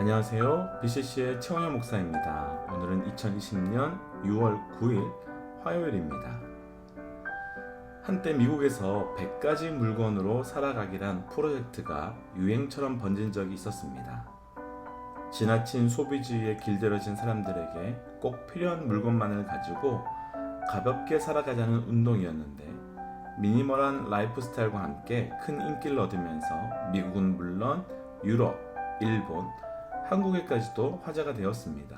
안녕하세요. BCC의 최원현 목사입니다. 오늘은 2020년 6월 9일 화요일입니다. 한때 미국에서 100가지 물건으로 살아가기란 프로젝트가 유행처럼 번진 적이 있었습니다. 지나친 소비주의에 길들여진 사람들에게 꼭 필요한 물건만을 가지고 가볍게 살아가자는 운동이었는데, 미니멀한 라이프 스타일과 함께 큰 인기를 얻으면서 미국은 물론 유럽, 일본, 한국에까지도 화제가 되었습니다.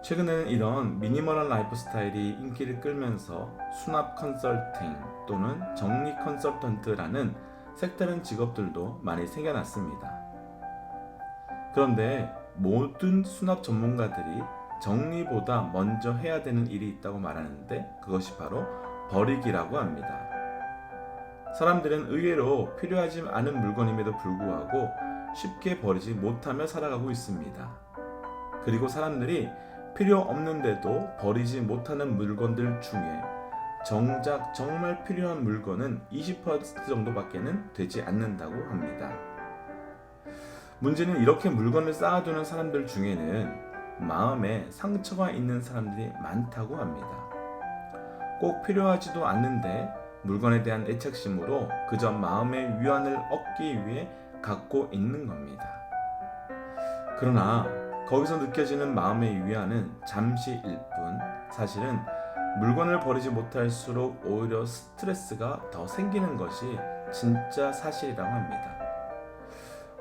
최근에는 이런 미니멀한 라이프 스타일이 인기를 끌면서 수납 컨설팅 또는 정리 컨설턴트라는 색다른 직업들도 많이 생겨났습니다. 그런데 모든 수납 전문가들이 정리보다 먼저 해야 되는 일이 있다고 말하는데, 그것이 바로 버리기라고 합니다. 사람들은 의외로 필요하지 않은 물건임에도 불구하고 쉽게 버리지 못하며 살아가고 있습니다. 그리고 사람들이 필요 없는데도 버리지 못하는 물건들 중에 정작 정말 필요한 물건은 20% 정도밖에는 되지 않는다고 합니다. 문제는 이렇게 물건을 쌓아두는 사람들 중에는 마음에 상처가 있는 사람들이 많다고 합니다. 꼭 필요하지도 않는데 물건에 대한 애착심으로 그저 마음의 위안을 얻기 위해 갖고 있는 겁니다. 그러나 거기서 느껴지는 마음의 위안은 잠시일 뿐, 사실은 물건을 버리지 못할수록 오히려 스트레스가 더 생기는 것이 진짜 사실이라고 합니다.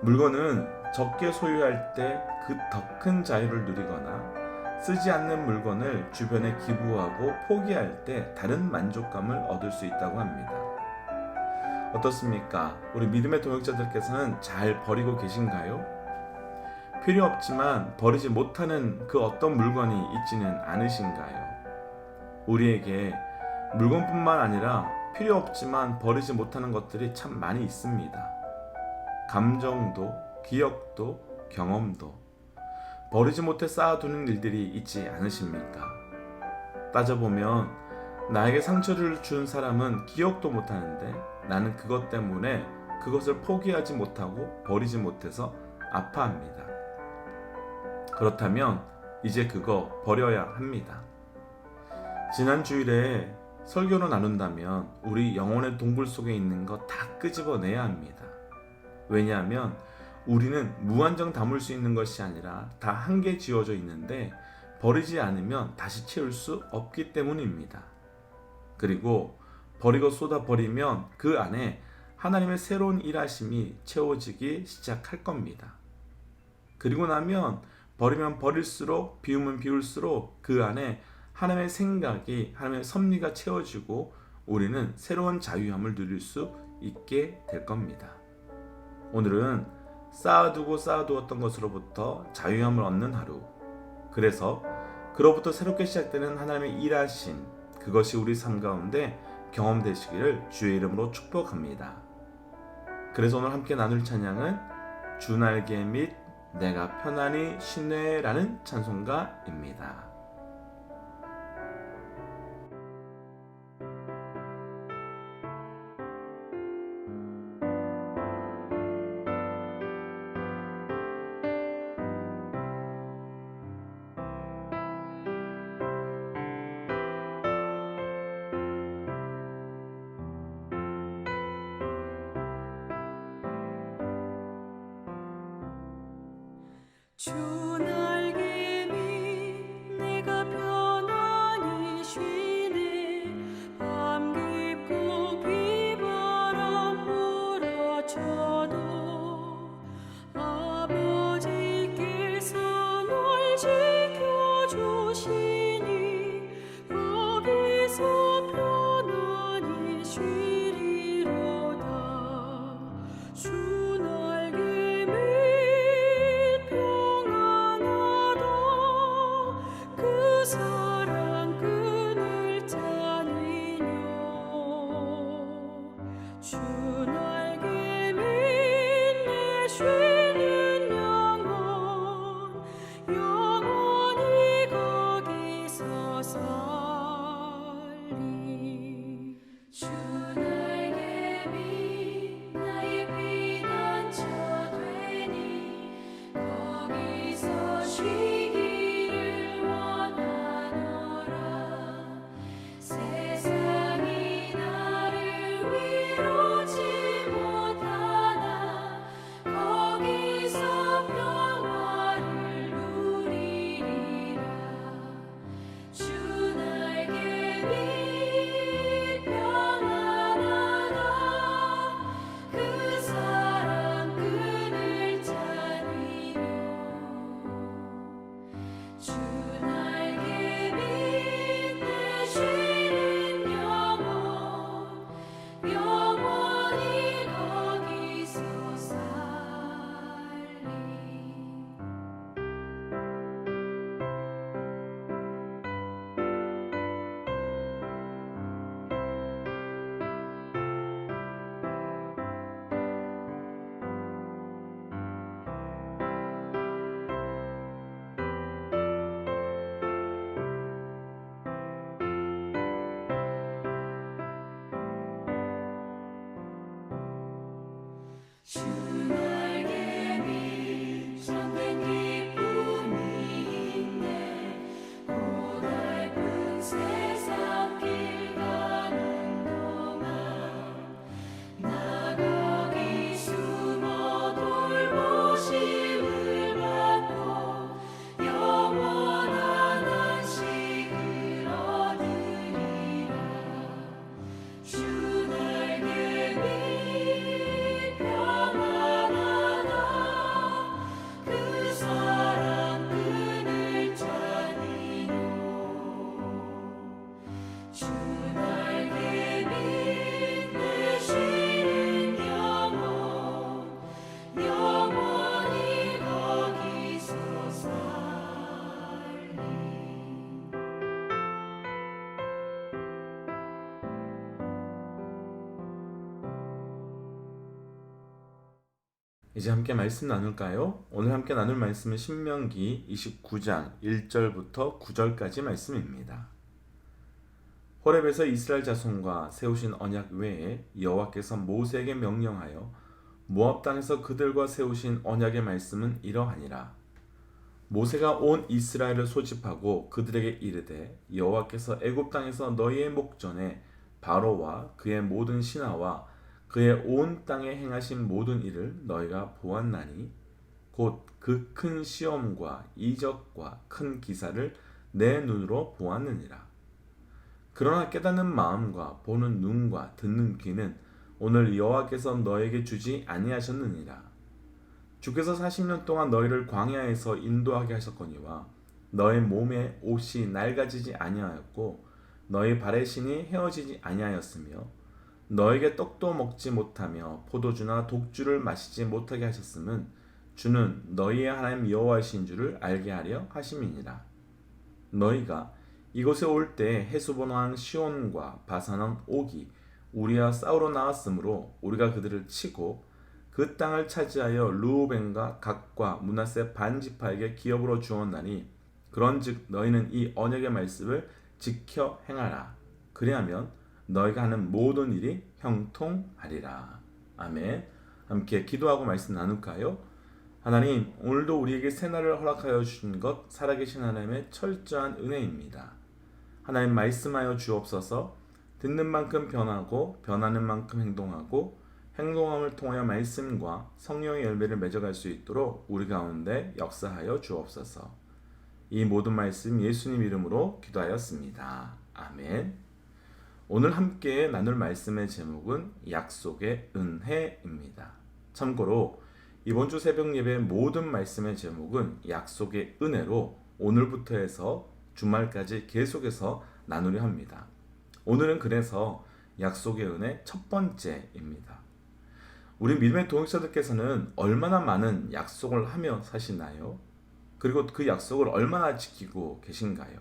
물건은 적게 소유할 때 그 더 큰 자유를 누리거나, 쓰지 않는 물건을 주변에 기부하고 포기할 때 다른 만족감을 얻을 수 있다고 합니다. 어떻습니까? 우리 믿음의 동역자들께서는 잘 버리고 계신가요? 필요 없지만 버리지 못하는 그 어떤 물건이 있지는 않으신가요? 우리에게 물건뿐만 아니라 필요 없지만 버리지 못하는 것들이 참 많이 있습니다. 감정도, 기억도, 경험도 버리지 못해 쌓아두는 일들이 있지 않으십니까? 따져보면 나에게 상처를 준 사람은 기억도 못하는데, 나는 그것 때문에 그것을 포기하지 못하고 버리지 못해서 아파합니다. 그렇다면 이제 그거 버려야 합니다. 지난 주일에 설교로 나눈다면 우리 영혼의 동굴 속에 있는 거 다 끄집어내야 합니다. 왜냐하면 우리는 무한정 담을 수 있는 것이 아니라 다 한계 지어져 있는데, 버리지 않으면 다시 채울 수 없기 때문입니다. 그리고 버리고 쏟아버리면 그 안에 하나님의 새로운 일하심이 채워지기 시작할 겁니다. 그리고 나면 버리면 버릴수록, 비우면 비울수록 그 안에 하나님의 생각이, 하나님의 섭리가 채워지고 우리는 새로운 자유함을 누릴 수 있게 될 겁니다. 오늘은 쌓아두었던 것으로부터 자유함을 얻는 하루, 그래서 그로부터 새롭게 시작되는 하나님의 일하심, 그것이 우리 삶 가운데 경험되시기를 주의 이름으로 축복합니다. 그래서 오늘 함께 나눌 찬양은 주 날개 및 내가 편안히 쉬네라는 찬송가입니다. 주 날개 밑 내가 편안히 쉬네. 밤 깊고 비바람 몰아쳐도 아버지께서 널 지켜주시니 거기서 편안히 쉬리로다. 주 날개 밑 사랑 끈을 짜니뇨. 주 날개 밑에 쉬는 영혼, 영원히 거기서 살리. 주 날개 밑 나의 피난처 되니 주 날개 밑 참된 기쁨이 있네 고달픈 세상 길 가는 동안 나 거기 숨어 돌보심을 받고 영원한 안식을 얻으리라 주 날개 밑 평안하다 그 사랑 끈을 짜니노 주 날개 밑 내 쉬는 영혼 영원히 거기서 살리 이제 함께 말씀 나눌까요? 오늘 함께 나눌 말씀은 신명기 29장 1절부터 9절까지 말씀입니다. 호렙에서 이스라엘 자손과 세우신 언약 외에 여호와께서 모세에게 명령하여 모압 땅에서 그들과 세우신 언약의 말씀은 이러하니라. 모세가 온 이스라엘을 소집하고 그들에게 이르되 여호와께서 애굽 땅에서 너희의 목전에 바로와 그의 모든 신하와 그의 온 땅에 행하신 모든 일을 너희가 보았나니 곧 그 큰 시험과 이적과 큰 기사를 내 눈으로 보았느니라. 그러나 깨닫는 마음과 보는 눈과 듣는 귀는 오늘 여호와께서 너에게 주지 아니하셨느니라. 주께서 40년 동안 너희를 광야에서 인도하게 하셨거니와 너의 몸에 옷이 낡아지지 아니하였고 너희 발의 신이 헤어지지 아니하였으며 너에게 떡도 먹지 못하며 포도주나 독주를 마시지 못하게 하셨음은 주는 너희의 하나님 여호와이신 줄을 알게 하려 하심이니라. 너희가 이곳에 올 때 헤스본 왕 시온과 바산 왕 옥이 우리와 싸우러 나왔으므로 우리가 그들을 치고 그 땅을 차지하여 르우벤과 gad과 므낫세 반 지파에게 기업으로 주었나니 그런즉 너희는 이 언약의 말씀을 지켜 행하라. 그리하면 너희가 하는 모든 일이 형통하리라. 아멘. 함께 기도하고 말씀 나눌까요? 하나님, 오늘도 우리에게 새날을 허락하여 주신 것 살아계신 하나님의 철저한 은혜입니다. 하나님 말씀하여 주옵소서. 듣는 만큼 변하고 변하는 만큼 행동하고 행동함을 통하여 말씀과 성령의 열매를 맺어갈 수 있도록 우리 가운데 역사하여 주옵소서. 이 모든 말씀 예수님 이름으로 기도하였습니다. 아멘. 오늘 함께 나눌 말씀의 제목은 약속의 은혜입니다. 참고로 이번 주 새벽 예배 모든 말씀의 제목은 약속의 은혜로 오늘부터 해서 주말까지 계속해서 나누려 합니다. 오늘은 그래서 약속의 은혜 첫 번째입니다. 우리 믿음의 동역자들께서는 얼마나 많은 약속을 하며 사시나요? 그리고 그 약속을 얼마나 지키고 계신가요?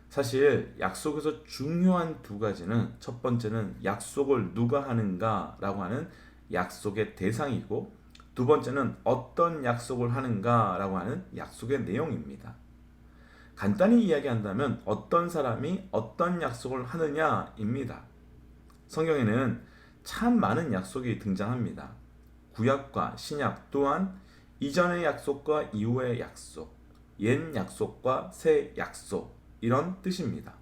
사실 약속에서 중요한 두 가지는 첫 번째는 약속을 누가 하는가 라고 하는 약속의 대상이고 두 번째는 어떤 약속을 하는가 라고 하는 약속의 내용입니다. 간단히 이야기한다면 어떤 사람이 어떤 약속을 하느냐입니다. 성경에는 참 많은 약속이 등장합니다. 구약과 신약 또한 이전의 약속과 이후의 약속, 옛 약속과 새 약속 이런 뜻입니다.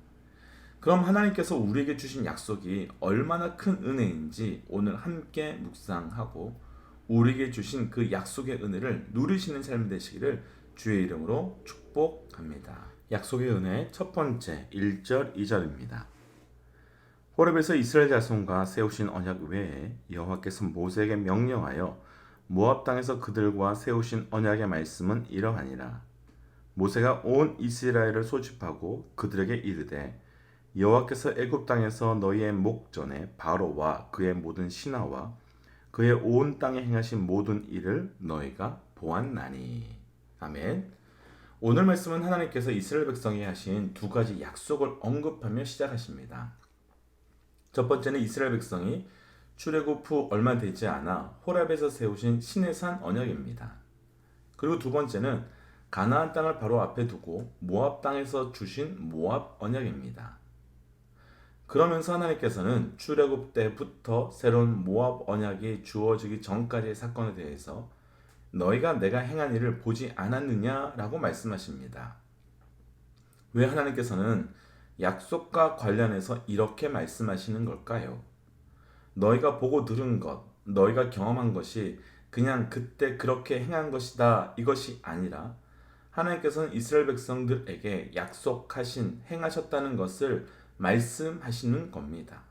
그럼 하나님께서 우리에게 주신 약속이 얼마나 큰 은혜인지 오늘 함께 묵상하고 우리에게 주신 그 약속의 은혜를 누리시는 삶이 되시기를 주의 이름으로 축복합니다. 약속의 은혜 첫 번째 1절 2절입니다. 호렙에서 이스라엘 자손과 세우신 언약 외에 여호와께서 모세에게 명령하여 모압 땅에서 그들과 세우신 언약의 말씀은 이러하니라. 모세가 온 이스라엘을 소집하고 그들에게 이르되 여호와께서 애굽 땅에서 너희의 목전에 바로와 그의 모든 신하와 그의 온 땅에 행하신 모든 일을 너희가 보았나니. 아멘. 오늘 말씀은 하나님께서 이스라엘 백성에 하신 두 가지 약속을 언급하며 시작하십니다. 첫 번째는 이스라엘 백성이 출애굽 후 얼마 되지 않아 호렙에서 세우신 시내산 언약입니다. 그리고 두 번째는 가나안 땅을 바로 앞에 두고 모압 땅에서 주신 모압 언약입니다. 그러면서 하나님께서는 출애굽 때부터 새로운 모압 언약이 주어지기 전까지의 사건에 대해서 너희가 내가 행한 일을 보지 않았느냐라고 말씀하십니다. 왜 하나님께서는 약속과 관련해서 이렇게 말씀하시는 걸까요? 너희가 보고 들은 것, 너희가 경험한 것이 그냥 그때 그렇게 행한 것이다 이것이 아니라 하나님께서는 이스라엘 백성들에게 약속하신 행하셨다는 것을 말씀하시는 겁니다.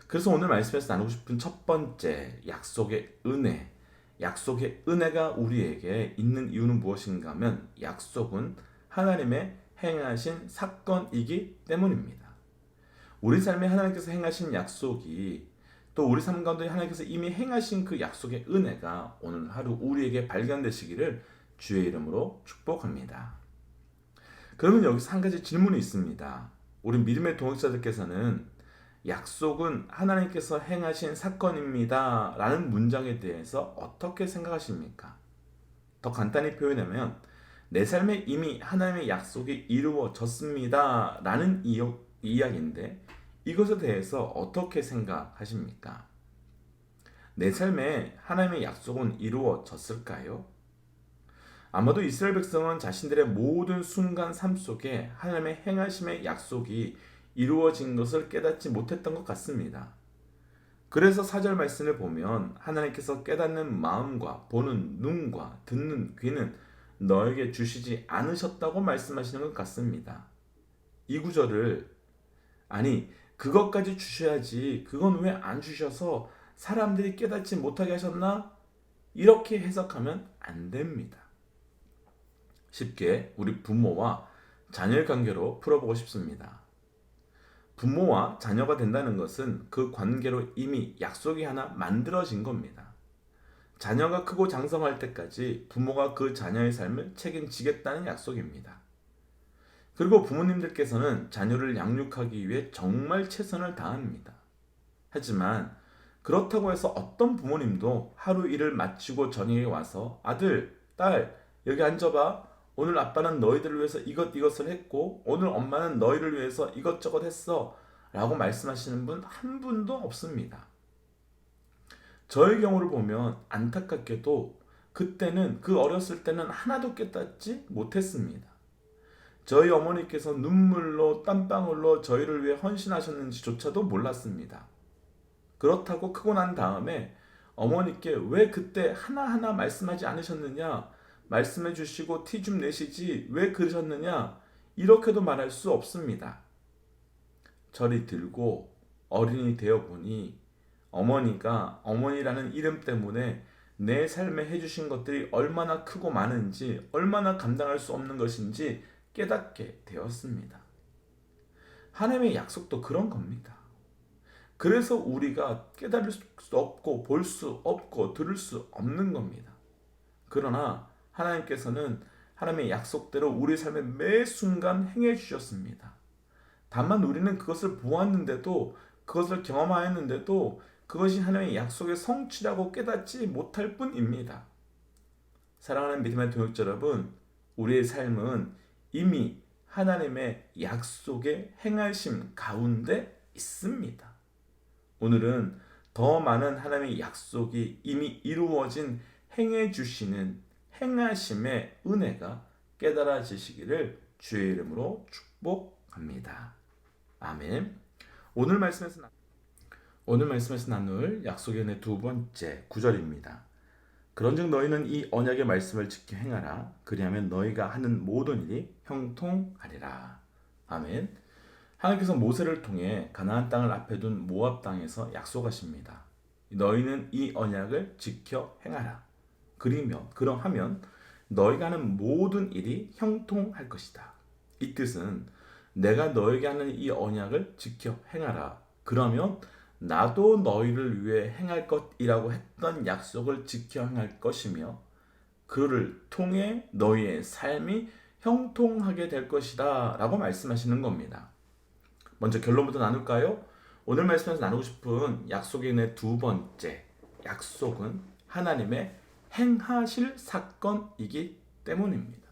그래서 오늘 말씀에서 나누고 싶은 첫 번째 약속의 은혜. 약속의 은혜가 우리에게 있는 이유는 무엇인가 하면 약속은 하나님의 행하신 사건이기 때문입니다. 우리 삶에 하나님께서 행하신 약속이 또 우리 삶 가운데 하나님께서 이미 행하신 그 약속의 은혜가 오늘 하루 우리에게 발견되시기를 주의 이름으로 축복합니다. 그러면 여기서 한 가지 질문이 있습니다. 우리 믿음의 동역자들께서는 약속은 하나님께서 행하신 사건입니다 라는 문장에 대해서 어떻게 생각하십니까? 더 간단히 표현하면 내 삶에 이미 하나님의 약속이 이루어졌습니다 라는 이야기인데 이것에 대해서 어떻게 생각하십니까? 내 삶에 하나님의 약속은 이루어졌을까요? 아마도 이스라엘 백성은 자신들의 모든 순간 삶 속에 하나님의 행하심의 약속이 이루어진 것을 깨닫지 못했던 것 같습니다. 그래서 4절 말씀을 보면 하나님께서 깨닫는 마음과 보는 눈과 듣는 귀는 너에게 주시지 않으셨다고 말씀하시는 것 같습니다. 이 구절을 아니 그것까지 주셔야지 그건 왜 안 주셔서 사람들이 깨닫지 못하게 하셨나? 이렇게 해석하면 안 됩니다. 쉽게 우리 부모와 자녀의 관계로 풀어보고 싶습니다. 부모와 자녀가 된다는 것은 그 관계로 이미 약속이 하나 만들어진 겁니다. 자녀가 크고 장성할 때까지 부모가 그 자녀의 삶을 책임지겠다는 약속입니다. 그리고 부모님들께서는 자녀를 양육하기 위해 정말 최선을 다합니다. 하지만 그렇다고 해서 어떤 부모님도 하루 일을 마치고 저녁에 와서 아들, 딸, 여기 앉아봐. 오늘 아빠는 너희들을 위해서 이것을 했고 오늘 엄마는 너희를 위해서 이것저것 했어 라고 말씀하시는 분 한 분도 없습니다. 저의 경우를 보면 안타깝게도 그때는 그 어렸을 때는 하나도 깨닫지 못했습니다. 저희 어머니께서 눈물로 땀방울로 저희를 위해 헌신하셨는지조차도 몰랐습니다. 그렇다고 크고 난 다음에 어머니께 왜 그때 하나하나 말씀하지 않으셨느냐, 말씀해 주시고 티 좀 내시지 왜 그러셨느냐 이렇게도 말할 수 없습니다. 저리 들고 어린이 되어 보니 어머니가 어머니라는 이름 때문에 내 삶에 해주신 것들이 얼마나 크고 많은지 얼마나 감당할 수 없는 것인지 깨닫게 되었습니다. 하나님의 약속도 그런 겁니다. 그래서 우리가 깨달을 수 없고 볼 수 없고 들을 수 없는 겁니다. 그러나 하나님께서는 하나님의 약속대로 우리 삶의 매 순간 행해 주셨습니다. 다만 우리는 그것을 보았는데도 그것을 경험하였는데도 그것이 하나님의 약속의 성취라고 깨닫지 못할 뿐입니다. 사랑하는 믿음의 동역자 여러분, 우리의 삶은 이미 하나님의 약속의 행하심 가운데 있습니다. 오늘은 더 많은 하나님의 약속이 이미 이루어진 행해 주시는 행하심의 은혜가 깨달아지시기를 주의 이름으로 축복합니다. 아멘. 오늘 말씀에서 나눌 약속의 은혜 두 번째 9절입니다. 그런즉 너희는 이 언약의 말씀을 지켜 행하라. 그리하면 너희가 하는 모든 일이 형통하리라. 아멘. 하나님께서 모세를 통해 가나안 땅을 앞에 둔 모압 땅에서 약속하십니다. 너희는 이 언약을 지켜 행하라. 그러하면 너희가 하는 모든 일이 형통할 것이다. 이 뜻은 내가 너에게 하는 이 언약을 지켜 행하라. 그러면 나도 너희를 위해 행할 것이라고 했던 약속을 지켜 행할 것이며 그를 통해 너희의 삶이 형통하게 될 것이다 라고 말씀하시는 겁니다. 먼저 결론부터 나눌까요? 오늘 말씀에서 나누고 싶은 약속의 은혜 두 번째, 약속은 하나님의 행하실 사건이기 때문입니다.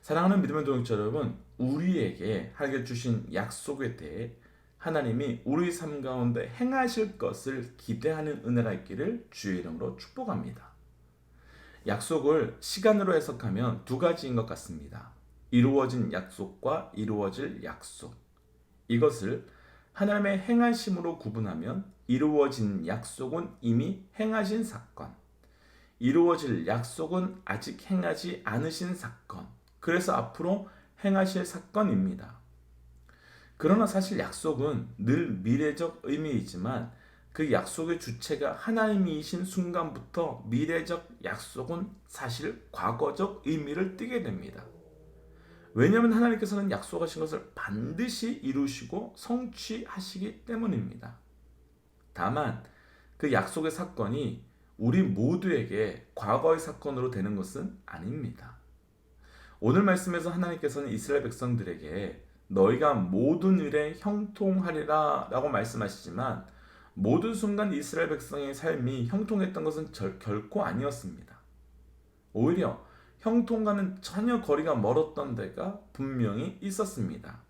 사랑하는 믿음의 동역자 여러분, 우리에게 하나님께 주신 약속에 대해 하나님이 우리 삶 가운데 행하실 것을 기대하는 은혜가 있기를 주의 이름으로 축복합니다. 약속을 시간으로 해석하면 두 가지인 것 같습니다. 이루어진 약속과 이루어질 약속. 이것을 하나님의 행하심으로 구분하면 이루어진 약속은 이미 행하신 사건, 이루어질 약속은 아직 행하지 않으신 사건, 그래서 앞으로 행하실 사건입니다. 그러나 사실 약속은 늘 미래적 의미이지만 그 약속의 주체가 하나님이신 순간부터 미래적 약속은 사실 과거적 의미를 띠게 됩니다. 왜냐하면 하나님께서는 약속하신 것을 반드시 이루시고 성취하시기 때문입니다. 다만 그 약속의 사건이 우리 모두에게 과거의 사건으로 되는 것은 아닙니다. 오늘 말씀에서 하나님께서는 이스라엘 백성들에게 너희가 모든 일에 형통하리라 라고 말씀하시지만 모든 순간 이스라엘 백성의 삶이 형통했던 것은 결코 아니었습니다. 오히려 형통과는 전혀 거리가 멀었던 데가 분명히 있었습니다.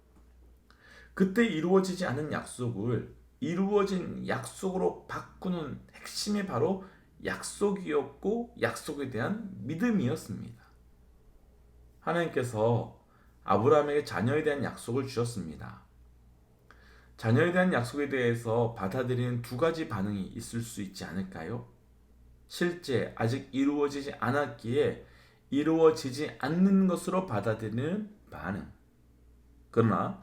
그때 이루어지지 않은 약속을 이루어진 약속으로 바꾸는 핵심이 바로 약속이었고 약속에 대한 믿음이었습니다. 하나님께서 아브라함에게 자녀에 대한 약속을 주셨습니다. 자녀에 대한 약속에 대해서 받아들이는 두 가지 반응이 있을 수 있지 않을까요? 실제 아직 이루어지지 않았기에 이루어지지 않는 것으로 받아들이는 반응. 그러나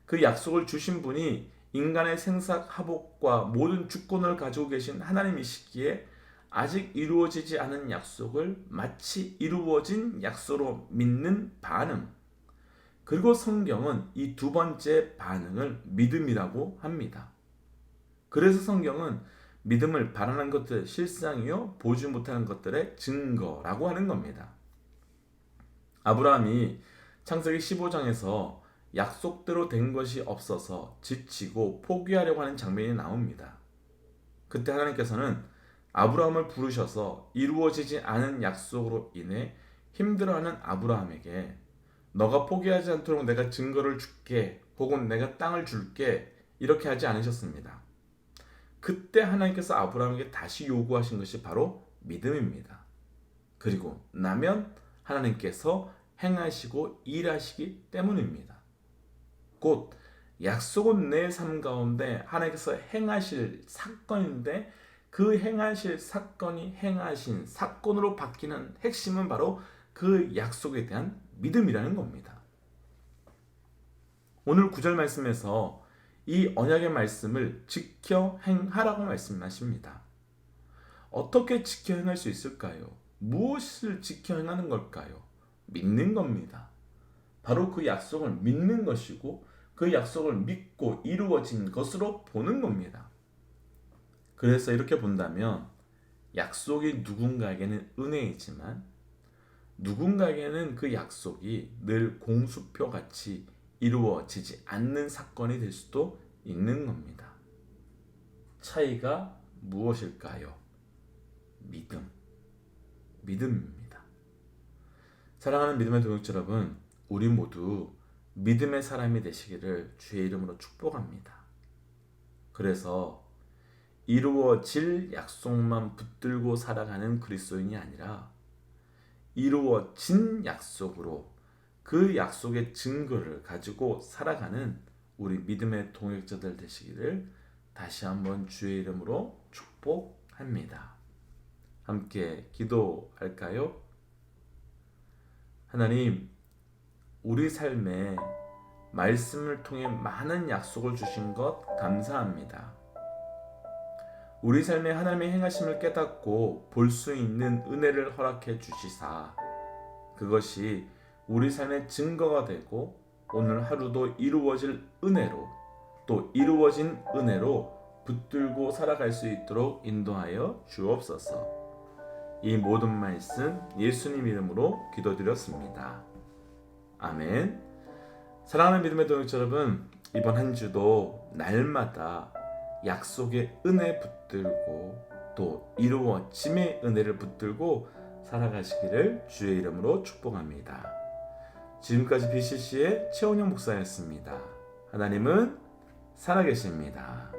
그 약속을 주신 분이 인간의 생사하복과 모든 주권을 가지고 계신 하나님이시기에 아직 이루어지지 않은 약속을 마치 이루어진 약속으로 믿는 반응. 그리고 성경은 이 두 번째 반응을 믿음이라고 합니다. 그래서 성경은 믿음을 바라는 것들 실상이요 보지 못하는 것들의 증거라고 하는 겁니다. 아브라함이 창세기 15장에서 약속대로 된 것이 없어서 지치고 포기하려고 하는 장면이 나옵니다. 그때 하나님께서는 아브라함을 부르셔서 이루어지지 않은 약속으로 인해 힘들어하는 아브라함에게 너가 포기하지 않도록 내가 증거를 줄게 혹은 내가 땅을 줄게 이렇게 하지 않으셨습니다. 그때 하나님께서 아브라함에게 다시 요구하신 것이 바로 믿음입니다. 그리고 나면 하나님께서 행하시고 일하시기 때문입니다. 곧 약속은 내 삶 가운데 하나님께서 행하실 사건인데 그 행하실 사건이 행하신 사건으로 바뀌는 핵심은 바로 그 약속에 대한 믿음이라는 겁니다. 오늘 9절 말씀에서 이 언약의 말씀을 지켜 행하라고 말씀하십니다. 어떻게 지켜 행할 수 있을까요? 무엇을 지켜 행하는 걸까요? 믿는 겁니다. 바로 그 약속을 믿는 것이고 그 약속을 믿고 이루어진 것으로 보는 겁니다. 그래서 이렇게 본다면 약속이 누군가에게는 은혜이지만 누군가에게는 그 약속이 늘 공수표 같이 이루어지지 않는 사건이 될 수도 있는 겁니다. 차이가 무엇일까요? 믿음입니다. 사랑하는 믿음의 동역자 여러분, 우리 모두 믿음의 사람이 되시기를 주의 이름으로 축복합니다. 그래서 이루어질 약속만 붙들고 살아가는 그리스도인이 아니라 이루어진 약속으로 그 약속의 증거를 가지고 살아가는 우리 믿음의 동역자들 되시기를 다시 한번 주의 이름으로 축복합니다. 함께 기도할까요? 하나님, 우리 삶에 말씀을 통해 많은 약속을 주신 것 감사합니다. 우리 삶에 하나님의 행하심을 깨닫고 볼 수 있는 은혜를 허락해 주시사 그것이 우리 삶의 증거가 되고 오늘 하루도 이루어질 은혜로 또 이루어진 은혜로 붙들고 살아갈 수 있도록 인도하여 주옵소서. 이 모든 말씀 예수님 이름으로 기도드렸습니다. 아멘. 사랑하는 믿음의 동역자 여러분, 이번 한 주도 날마다 약속의 은혜 붙들고 또 이루어짐의 은혜를 붙들고 살아가시기를 주의 이름으로 축복합니다. 지금까지 BCC의 최원영 목사였습니다. 하나님은 살아계십니다.